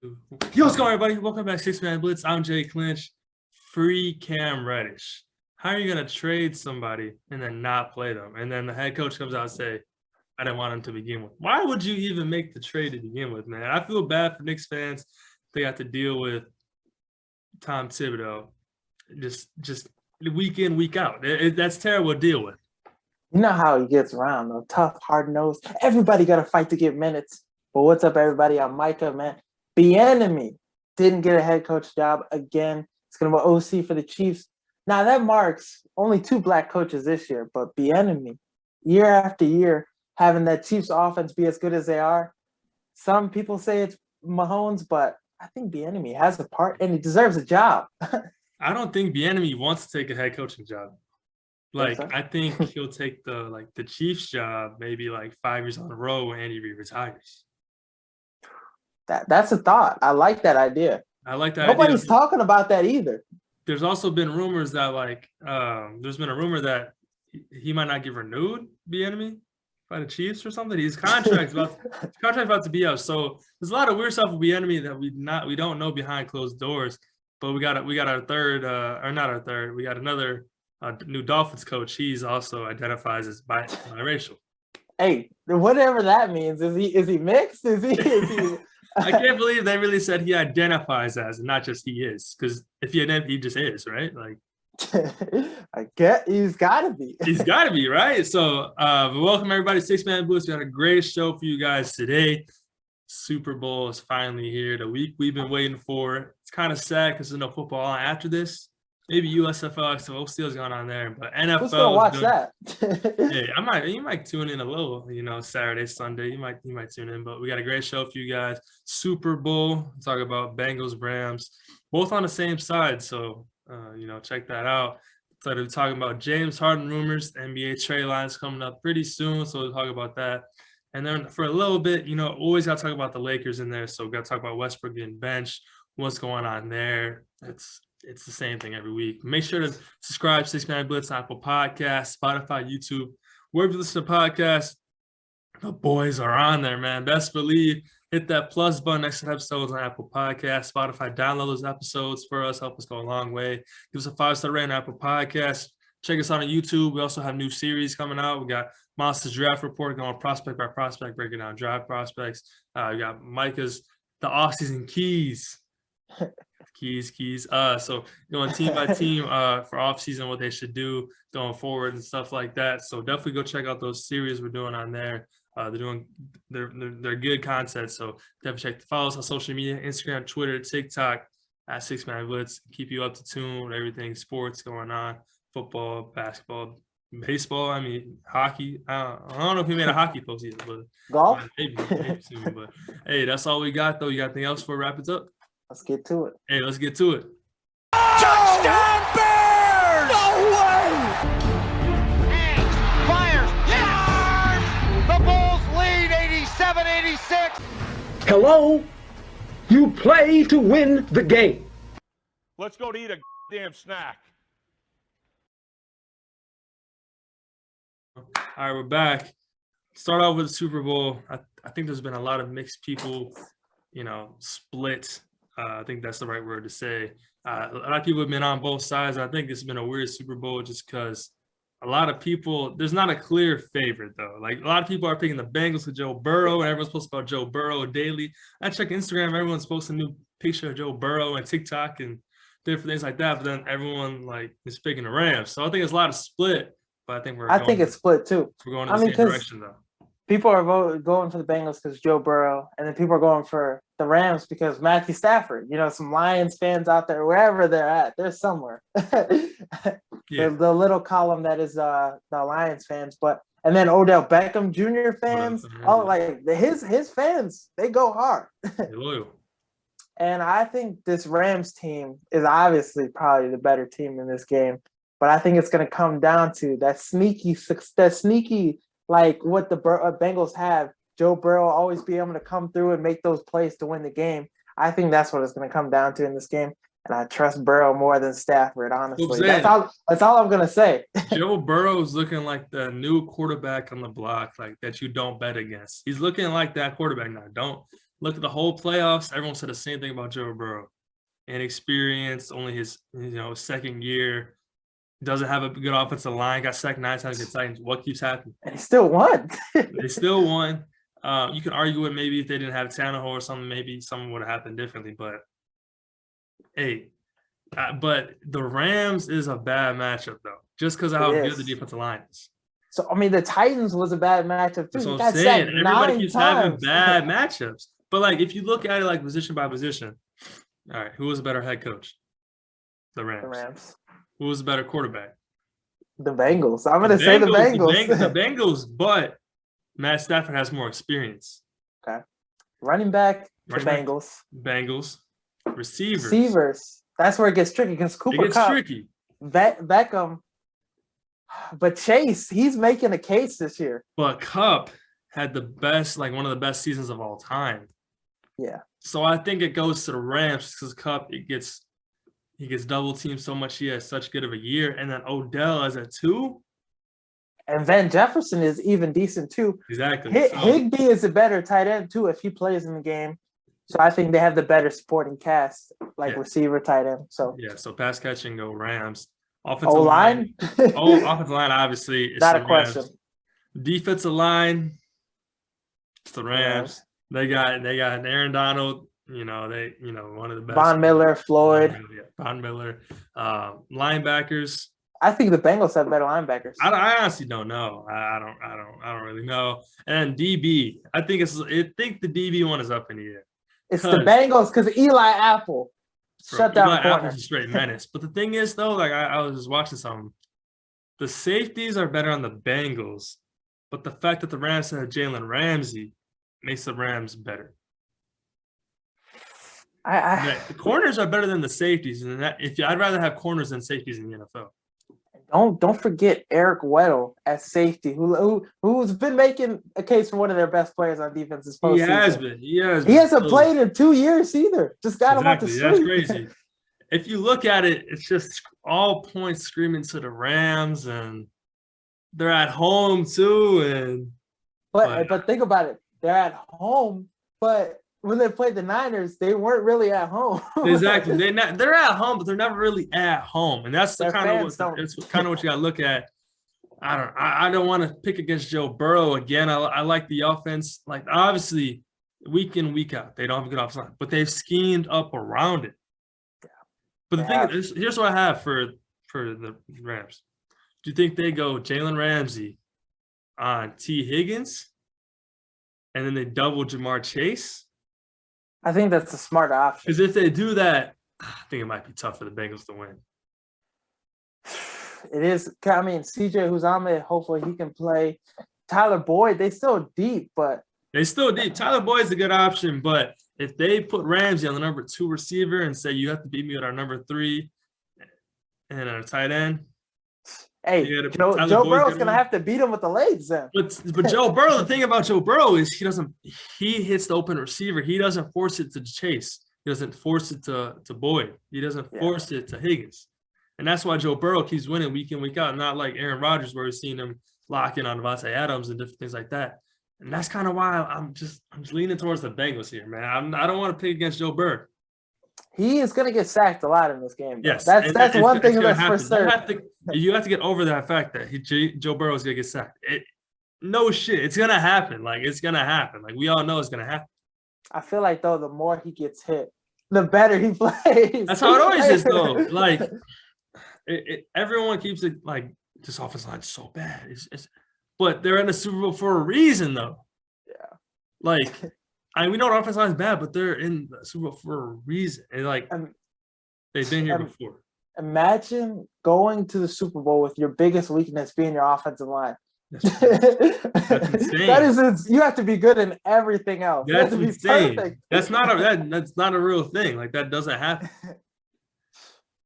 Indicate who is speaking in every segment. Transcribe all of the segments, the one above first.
Speaker 1: Yo, what's going on, everybody? Welcome back, Six Man Blitz. I'm Jake Clinch. Free Cam Reddish. How are you going to trade somebody and then not play them? And then the head coach comes out and say, I didn't want him to begin with. Why would you even make the trade to begin with, man? I feel bad for Knicks fans. They got to deal with Tom Thibodeau just week in, week out. That's terrible to deal with.
Speaker 2: You know how he gets around, though. Tough, hard-nosed. Everybody got to fight to get minutes. But what's up, everybody? I'm Micah, man. Bieniemy didn't get a head coach job again. It's going to be OC for the Chiefs. Now, that marks only 2 black coaches this year, but Bieniemy, year after year, having that Chiefs offense be as good as they are. Some people say it's Mahomes, but I think Bieniemy has a part, and he deserves a job.
Speaker 1: I don't think Bieniemy wants to take a head coaching job. I think he'll take the Chiefs job maybe 5 years on the road when Andy Reid retires.
Speaker 2: That's a thought. I like that idea.
Speaker 1: I like that.
Speaker 2: Nobody's talking about that either.
Speaker 1: There's also been rumors that there's been a rumor that he might not get renewed, Bieniemy, by the Chiefs or something. His contract's about to be up. So there's a lot of weird stuff with Bieniemy that we don't know behind closed doors. But we got our third or not our third. We got another new Dolphins coach. He's also identifies as biracial. Hey,
Speaker 2: whatever that means. Is he mixed? Is he
Speaker 1: I can't believe they really said he identifies as, and not just he is. Because if he just is, right?
Speaker 2: I get he's got to be.
Speaker 1: He's got to be, right? So, welcome everybody. Six Man Blitz. We got a great show for you guys today. Super Bowl is finally here. The week we've been waiting for. It's kind of sad because there's no football on after this. Maybe USFL, XFL still going on there, but NFL.
Speaker 2: Who's gonna watch that?
Speaker 1: Yeah, you might tune in a little, Saturday, Sunday. You might tune in, but we got a great show for you guys. Super Bowl, talk about Bengals, Rams, both on the same side. So, check that out. So we're talking about James Harden rumors, the NBA trade lines coming up pretty soon. So we'll talk about that. And then for a little bit, always got to talk about the Lakers in there. So we got to talk about Westbrook getting benched, what's going on there. It's the same thing every week. Make sure to subscribe to 6 Man Blitz, Apple Podcasts, Spotify, YouTube. Wherever you listen to podcasts, the boys are on there, man. Best believe. Hit that plus button next to the episodes on Apple Podcasts, Spotify. Download those episodes for us. Help us go a long way. Give us a 5-star rating on Apple Podcasts. Check us out on YouTube. We also have new series coming out. We got Monsters Draft Report going prospect by prospect, breaking down draft prospects. We got Micah's The Offseason Keys. Keys. So going team by team for off season, what they should do going forward and stuff like that. So definitely go check out those series we're doing on there. They're good content. So definitely follow us on social media: Instagram, Twitter, TikTok at 6 Man Blitz. Keep you up to tune with everything sports going on: football, basketball, baseball. I mean, hockey. I don't know if we made a hockey post yet, but
Speaker 2: golf.
Speaker 1: Maybe soon. But hey, that's all we got though. You got anything else before we wrap it up?
Speaker 2: Let's get to it.
Speaker 1: Hey, let's get to it.
Speaker 3: Touchdown Bears! No way!
Speaker 4: Hangs, fires, yes! The Bulls lead 87-86.
Speaker 5: Hello? You play to win the game.
Speaker 3: Let's go to eat a damn snack.
Speaker 1: All right, we're back. Start off with the Super Bowl. I think there's been a lot of mixed people, split. I think that's the right word to say. A lot of people have been on both sides. I think it's been a weird Super Bowl just because a lot of people, there's not a clear favorite, though. A lot of people are picking the Bengals with Joe Burrow, and everyone's posting about Joe Burrow daily. I check Instagram, everyone's posting a new picture of Joe Burrow and TikTok and different things like that, but then everyone, is picking the Rams. So I think it's a lot of split, but I think
Speaker 2: it's split, too.
Speaker 1: We're going in the same direction, though.
Speaker 2: People are going for the Bengals because Joe Burrow, and then people are going for the Rams because Matthew Stafford. Some Lions fans out there, wherever they're at, they're somewhere.
Speaker 1: Yeah.
Speaker 2: The little column that is the Lions fans, and then Odell Beckham Jr. fans, his fans, they go hard.
Speaker 1: They're loyal.
Speaker 2: And I think this Rams team is obviously probably the better team in this game, but I think it's going to come down to that sneaky what the Bengals have. Joe Burrow always be able to come through and make those plays to win the game. I think that's what it's going to come down to in this game. And I trust Burrow more than Stafford, honestly. That's all I'm going to say.
Speaker 1: Joe Burrow is looking like the new quarterback on the block, that you don't bet against. He's looking like that quarterback now. look at the whole playoffs. Everyone said the same thing about Joe Burrow. Inexperienced, only his second year. Doesn't have a good offensive line. Got sacked 9 times against Titans. What keeps happening?
Speaker 2: And he still won.
Speaker 1: They still won. You can argue it maybe if they didn't have Tannehill or something, maybe something would have happened differently. But hey, but the Rams is a bad matchup though, just because of how good the defensive line is.
Speaker 2: So I mean, the Titans was a bad matchup too.
Speaker 1: That's what I'm saying. Everybody keeps having bad matchups. But like, if you look at it like position by position, all right, who was a better head coach? The Rams. Who was a better quarterback?
Speaker 2: The Bengals. I'm going to say the Bengals.
Speaker 1: The Bengals, but Matt Stafford has more experience.
Speaker 2: Okay. Running back, the Bengals.
Speaker 1: Bengals. Receivers.
Speaker 2: That's where it gets tricky because Cooper Kupp,
Speaker 1: tricky.
Speaker 2: Beckham, but Chase, he's making a case this year.
Speaker 1: But Kupp had the best, like one of the best seasons of all time.
Speaker 2: Yeah.
Speaker 1: So I think it goes to the Rams because Kupp, he gets double teamed so much. He has such good of a year. And then Odell as a 2.
Speaker 2: And Van Jefferson is even decent too.
Speaker 1: Exactly.
Speaker 2: Higbee is a better tight end too if he plays in the game. So I think they have the better supporting cast, like receiver, tight end. So
Speaker 1: so pass catching go Rams. Offensive
Speaker 2: line.
Speaker 1: Offensive line obviously is
Speaker 2: not a question.
Speaker 1: Defensive line, it's the Rams. They got Aaron Donald. One of the best.
Speaker 2: Von Miller, Floyd.
Speaker 1: Von Miller. Linebackers.
Speaker 2: I think the Bengals have better linebackers.
Speaker 1: I honestly don't know. I don't really know. And DB, I think the DB one is up in the air.
Speaker 2: It's the Bengals because Eli Apple shut down
Speaker 1: Eli
Speaker 2: corner.
Speaker 1: Apple's a straight menace. But the thing is, though, like I was just watching something. The safeties are better on the Bengals, but the fact that the Rams have Jalen Ramsey makes the Rams better. The corners are better than the safeties, and I'd rather have corners than safeties in the NFL.
Speaker 2: Don't forget Eric Weddle at safety, who's been making a case for one of their best players on defense this postseason.
Speaker 1: He has been.
Speaker 2: He hasn't played in 2 years either. Just got him off the street.
Speaker 1: That's crazy. If you look at it, it's just all points screaming to the Rams, and they're at home too.
Speaker 2: But think about it. They're at home, but when they played the Niners, they weren't really at home.
Speaker 1: Exactly. They're at home, but they're never really at home. And that's kind of what you got to look at. I don't want to pick against Joe Burrow again. I like the offense. Like, obviously, week in, week out, they don't have a good offense line, but they've schemed up around it. Yeah. But the thing is, here's what I have for the Rams. Do you think they go Jalen Ramsey on T. Higgins, and then they double Jamar Chase?
Speaker 2: I think that's a smart option.
Speaker 1: Because if they do that, I think it might be tough for the Bengals to win.
Speaker 2: It is. I mean, CJ Uzomah, hopefully he can play. Tyler Boyd, they still deep, but
Speaker 1: they still deep. Tyler Boyd's a good option, but if they put Ramsey on the number 2 receiver and say you have to beat me with our number 3 and our tight end.
Speaker 2: Hey, Joe Burrow's gonna have to beat him with the legs then.
Speaker 1: But Joe Burrow, the thing about Joe Burrow is he hits the open receiver. He doesn't force it to Chase. He doesn't force it to Boyd. He doesn't force it to Higgins. And that's why Joe Burrow keeps winning week in, week out, not like Aaron Rodgers, where we've seen him lock in on Devontae Adams and different things like that. And that's kind of why I'm just leaning towards the Bengals here, man. I don't want to pick against Joe Burrow.
Speaker 2: He is going to get sacked a lot in this game.
Speaker 1: Yes,
Speaker 2: that's one thing that's for certain.
Speaker 1: You have to get over that fact that Joe Burrow is going to get sacked. No shit, it's going to happen. Like, it's going to happen. Like, we all know it's going to happen.
Speaker 2: I feel like, though, the more he gets hit, the better he plays.
Speaker 1: That's how it always is, though. Like, everyone keeps it like this offensive line is so bad. But they're in the Super Bowl for a reason, though.
Speaker 2: Yeah.
Speaker 1: Like, we know the offensive line is bad, but they're in the Super Bowl for a reason. And like, they've been here before. Imagine
Speaker 2: going to the Super Bowl with your biggest weakness being your offensive line.
Speaker 1: That's insane.
Speaker 2: That is, you have to be good in everything else.
Speaker 1: That's insane. That's not a real thing. Like, that doesn't happen.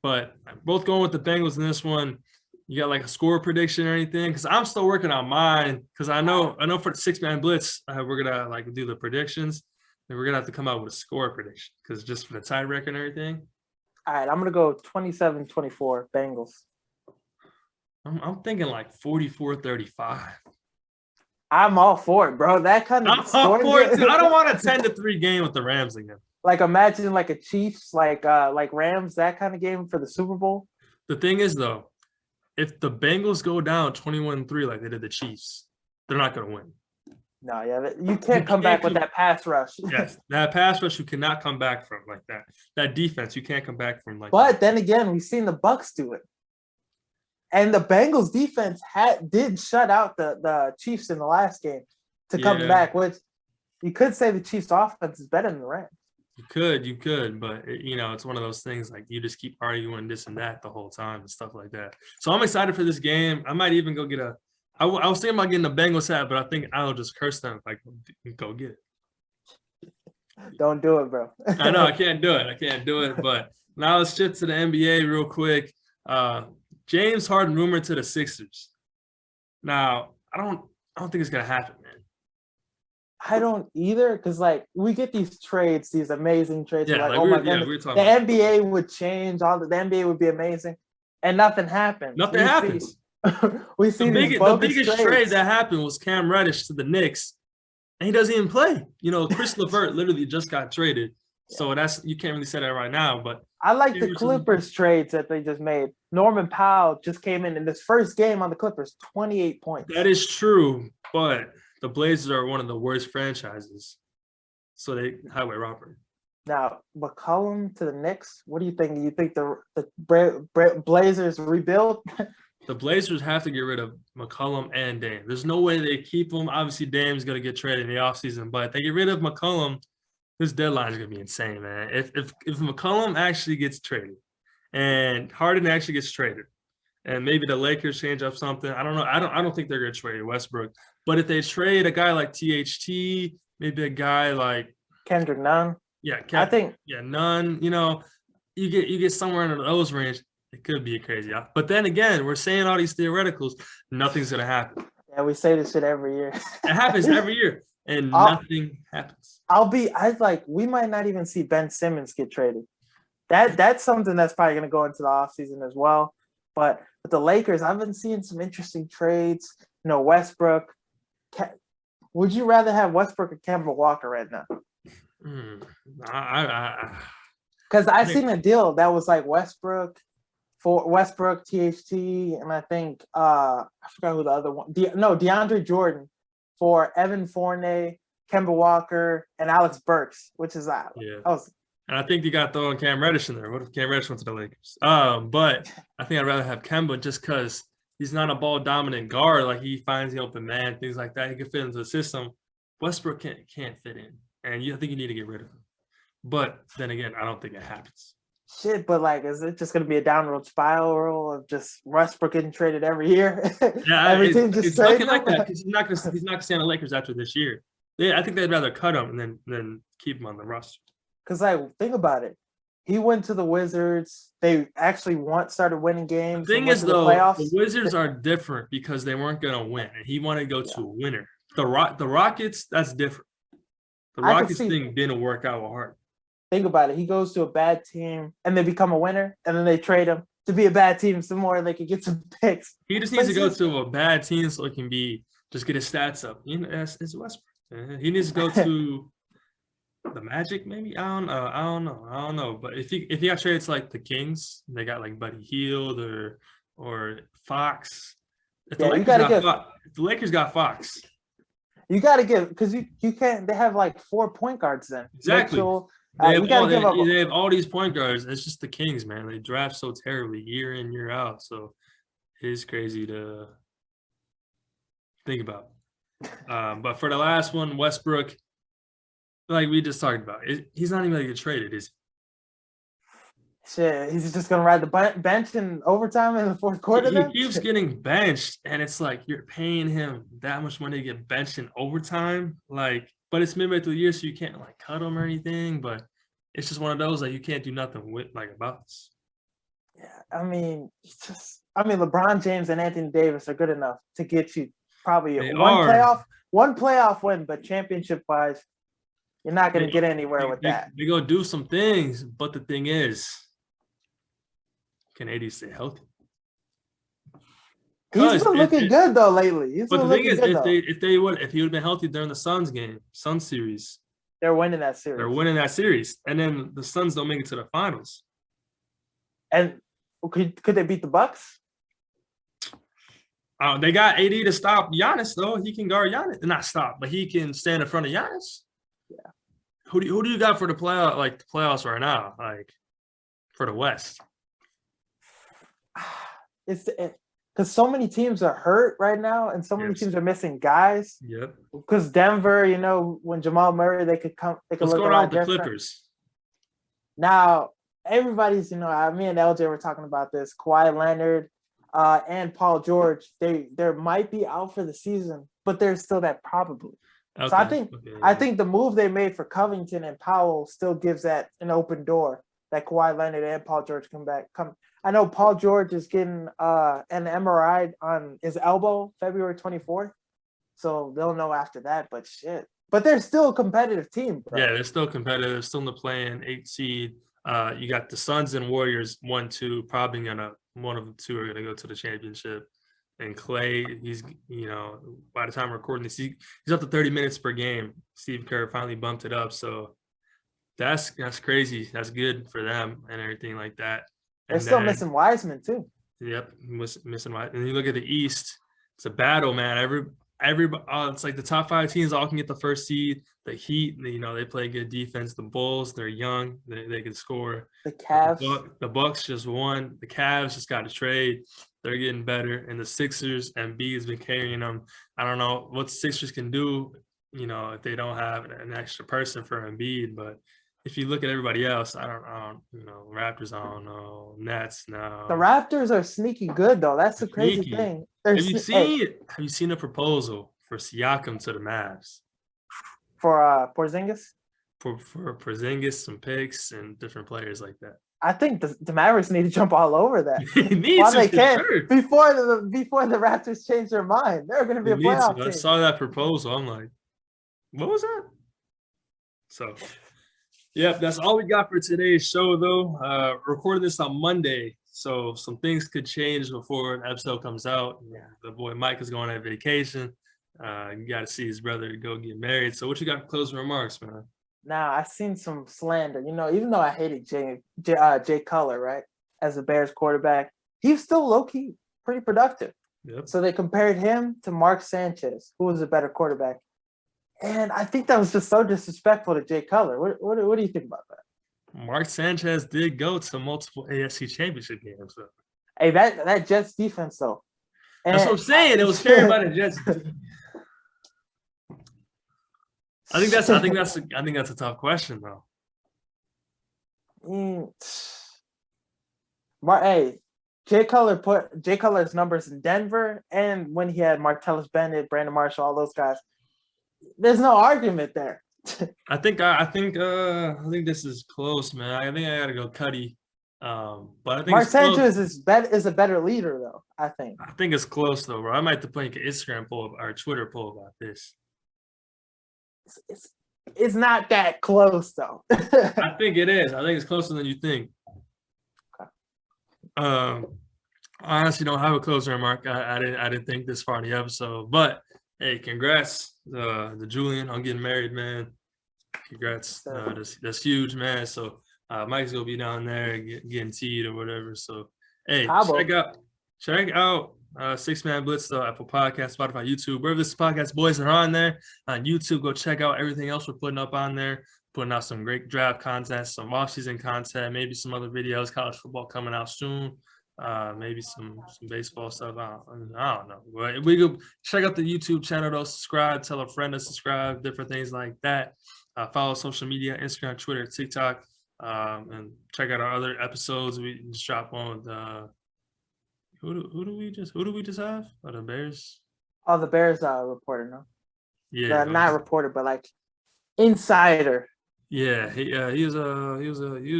Speaker 1: But both going with the Bengals in this one. You got like a score prediction or anything? Because I'm still working on mine. Because I know for the 6-man blitz, we're gonna like do the predictions, and we're gonna have to come out with a score prediction. Because just for the tiebreaker and everything.
Speaker 2: All right, I'm gonna go 27-24 Bengals.
Speaker 1: I'm thinking like 44-35.
Speaker 2: I'm all for it, bro. That kind
Speaker 1: I'm
Speaker 2: of
Speaker 1: up for it
Speaker 2: scoring,
Speaker 1: too. I don't want a 10-3 game with the Rams again.
Speaker 2: like imagine like a Chiefs, like Rams, that kind of game for the Super Bowl.
Speaker 1: The thing is, though, if the Bengals go down 21-3 like they did the Chiefs, they're not going to win.
Speaker 2: No, yeah, you can't come back with that pass rush.
Speaker 1: Yes, that pass rush you cannot come back from like that. That defense you can't come back from like
Speaker 2: But
Speaker 1: that.
Speaker 2: then again, we've seen the Bucks do it, and the Bengals defense did shut out the Chiefs in the last game to come
Speaker 1: Yeah.
Speaker 2: back. Which you could say the Chiefs' offense is better than the Rams.
Speaker 1: You could, but it's one of those things like you just keep arguing this and that the whole time and stuff like that. So I'm excited for this game. I might even go get I was thinking about getting a Bengals hat, but I think I'll just curse them if I go get it.
Speaker 2: Don't do it, bro.
Speaker 1: I know I can't do it. But now let's shift to the NBA real quick. James Harden rumored to the Sixers. Now I don't think it's gonna happen, man.
Speaker 2: I don't either, because like we get these trades, these amazing trades.
Speaker 1: Yeah,
Speaker 2: like, oh my goodness,
Speaker 1: we were
Speaker 2: the
Speaker 1: talking about
Speaker 2: NBA would change. The NBA would be amazing, and nothing happens.
Speaker 1: nothing happens.
Speaker 2: We see
Speaker 1: The biggest trade that happened was Cam Reddish to the Knicks, and he doesn't even play. Chris LeVert literally just got traded, so you can't really say that right now. But
Speaker 2: I like the Clippers trades that they just made. Norman Powell just came in his first game on the Clippers, 28 points.
Speaker 1: That is true, but the Blazers are one of the worst franchises, so they highway robbery.
Speaker 2: Now, McCollum to the Knicks. What do you think? You think the Blazers rebuild?
Speaker 1: The Blazers have to get rid of McCollum and Dame. There's no way they keep him. Obviously, Dame's going to get traded in the offseason, but if they get rid of McCollum, this deadline is going to be insane, man. If McCollum actually gets traded and Harden actually gets traded, and maybe the Lakers change up something, I don't know. I don't think they're going to trade Westbrook. But if they trade a guy like THT, maybe a guy like
Speaker 2: Kendrick Nunn.
Speaker 1: Yeah, Nunn. You get somewhere in those range. It could be crazy. But then again, we're saying all these theoreticals. Nothing's gonna happen.
Speaker 2: Yeah, we say this shit every year.
Speaker 1: It happens every year, and nothing happens.
Speaker 2: We might not even see Ben Simmons get traded. That's something that's probably gonna go into the offseason as well. But with the Lakers, I've been seeing some interesting trades. Westbrook. Would you rather have Westbrook or Kemba Walker right now? Because I've seen a deal that was like Westbrook, THT, and I think I forgot who the other one. DeAndre Jordan for Evan Fournier, Kemba Walker, and Alex Burks, which is
Speaker 1: and I think you got throwing Cam Reddish in there. What if Cam Reddish went to the Lakers? But I think I'd rather have Kemba just because he's not a ball dominant guard. Like he finds the open man, things like that. He can fit into the system. Westbrook can't fit in, and I think you need to get rid of him. But then again, I don't think it happens.
Speaker 2: Shit, but is it just going to be a downward spiral of just Westbrook getting traded every year?
Speaker 1: Yeah,
Speaker 2: every team just
Speaker 1: it's looking
Speaker 2: him?
Speaker 1: like that because he's not going to stay on the Lakers after this year. Yeah, I think they'd rather cut him than keep him on the roster.
Speaker 2: Because think about it, he went to the Wizards. They actually started winning games.
Speaker 1: The thing is, though, the Wizards are different because they weren't going to win, and he wanted to go to a winner. The Rockets, that's different. The Rockets thing didn't work out with Harden.
Speaker 2: Think about it. He goes to a bad team, and they become a winner, and then they trade him to be a bad team some more, and they can get some picks.
Speaker 1: He just needs to go to a bad team so it can just get his stats up. It's Westbrook. He needs to go to the Magic, maybe. I don't know. But if he got traded to like the Kings, they got like Buddy Hield or Fox. If the Lakers got Fox.
Speaker 2: You got to give because you can't. They have like 4 point guards then.
Speaker 1: Exactly.
Speaker 2: Mitchell,
Speaker 1: they have all these point guards. It's just the Kings, man. They draft so terribly year in, year out. So it is crazy to think about. But for the last one, Westbrook, like we just talked about, he's not even going to get traded, is he?
Speaker 2: Shit, he's just going to ride the bench in overtime in the fourth quarter then?
Speaker 1: He keeps getting benched, and it's like you're paying him that much money to get benched in overtime. But it's midway through the year, so you can't cut him or anything. But it's just one of those you can't do nothing with about this.
Speaker 2: Yeah, LeBron James and Anthony Davis are good enough to get you probably one playoff win, but championship wise, you're not going to get anywhere with that.
Speaker 1: They go do some things, but the thing is, can AD stay healthy?
Speaker 2: He's been looking good though lately.
Speaker 1: But the thing is, if he would have been healthy during the Suns game, Suns series,
Speaker 2: they're winning that series.
Speaker 1: They're winning that series, and then the Suns don't make it to the finals.
Speaker 2: And could they beat the Bucks?
Speaker 1: They got AD to stop Giannis though. He can guard Giannis, not stop, but he can stand in front of Giannis.
Speaker 2: Yeah.
Speaker 1: Who do you got for the playoffs right now? Like for the West?
Speaker 2: It's because so many teams are hurt right now, and so many teams are missing guys.
Speaker 1: Yep.
Speaker 2: Because Denver, when Jamal Murray, they could come. They could
Speaker 1: What's
Speaker 2: look
Speaker 1: going
Speaker 2: a lot
Speaker 1: on with the
Speaker 2: different.
Speaker 1: Clippers?
Speaker 2: Now everybody's, me and LJ were talking about this. Kawhi Leonard and Paul George, they might be out for the season, but there's still that probably. Okay. So I think the move they made for Covington and Powell still gives that an open door that Kawhi Leonard and Paul George come. I know Paul George is getting an MRI on his elbow February 24th, so they'll know after that. But shit, they're still a competitive team, bro.
Speaker 1: Yeah, they're still competitive. Still in the play-in 8 seed. You got the Suns and Warriors 1-2. Probably one of the two are gonna go to the championship. And Clay, he's by the time we're recording this, he's up to 30 minutes per game. Steve Kerr finally bumped it up, so that's crazy. That's good for them and everything like that.
Speaker 2: They're still missing Wiseman too.
Speaker 1: Yep, missing Wiseman. And you look at the East, it's a battle, man. Everybody, it's like the top 5 teams all can get the first seed. The Heat, they play good defense. The Bulls, they're young, they can score.
Speaker 2: The Cavs,
Speaker 1: the Bucks just won. The Cavs just got a trade. They're getting better, and the Sixers and B has been carrying them. I don't know what the Sixers can do, if they don't have an extra person for Embiid, but. If you look at everybody else, I don't Raptors, I don't know, Nets, no.
Speaker 2: The Raptors are sneaky good though. That's the crazy thing.
Speaker 1: Have you seen a proposal for Siakam to the Mavs?
Speaker 2: For Porzingis?
Speaker 1: For Porzingis, some picks and different players like that.
Speaker 2: I think the Mavericks need to jump all over that.
Speaker 1: While they can.
Speaker 2: Sure. Before the Raptors change their mind. They're gonna be a playoff team.
Speaker 1: I saw that proposal. I'm like, what was that? So yep, that's all we got for today's show, though. Recorded this on Monday, so some things could change before an episode comes out. Yeah. The boy Mike is going on vacation. You got to see his brother go get married. So what you got for closing remarks, man?
Speaker 2: Now, I seen some slander. Even though I hated Jay Cutler, right, as the Bears quarterback, he was still low-key pretty productive.
Speaker 1: Yep.
Speaker 2: So they compared him to Mark Sanchez, who was a better quarterback. And I think that was just so disrespectful to Jay Cutler. What do you think about that?
Speaker 1: Mark Sanchez did go to multiple AFC championship games. So.
Speaker 2: Hey, that Jets defense, though.
Speaker 1: That's what I'm saying. It was carried by the Jets. I think that's a tough question, though.
Speaker 2: Jay Cutler put Jay Cutler's numbers in Denver, and when he had Martellus Bennett, Brandon Marshall, all those guys. There's no argument there.
Speaker 1: I think this is close, man. I think I gotta go Cuddy. But I think
Speaker 2: Mark Sanchez is a better leader, though. I think
Speaker 1: it's close though, bro. I might have to put an Instagram poll or Twitter poll about this.
Speaker 2: It's not that close though.
Speaker 1: I think it is. I think it's closer than you think. Okay. I honestly don't have a closing remark. I didn't think this far in the episode, but hey, congrats to Julian on getting married, man. Congrats. That's huge, man. So Mike's gonna be down there getting teed or whatever. So hey, check out 6-Man Blitz, the Apple Podcast, Spotify, YouTube, wherever this podcast boys are on there. On YouTube, go check out everything else we're putting up on there. Putting out some great draft content, some off-season content, maybe some other videos, college football coming out soon. Maybe some baseball stuff. I don't know. But we go check out the YouTube channel though. Subscribe, tell a friend to subscribe, different things like that. Follow social media, Instagram, Twitter, TikTok, and check out our other episodes. We just dropped one with who do we just have? Oh, the Bears.
Speaker 2: Oh, the Bears reporter, no?
Speaker 1: Yeah,
Speaker 2: not reporter, but like insider.
Speaker 1: Yeah, he was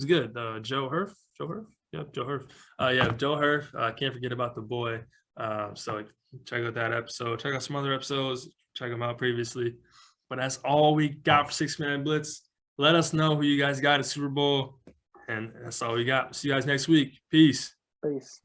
Speaker 1: good. Joe Hurf. Yep, Joe Hurf. Joe Hurf. Can't forget about the boy. So check out that episode. Check out some other episodes. Check them out previously. But that's all we got for 6-Man Blitz. Let us know who you guys got at Super Bowl. And that's all we got. See you guys next week. Peace.
Speaker 2: Peace.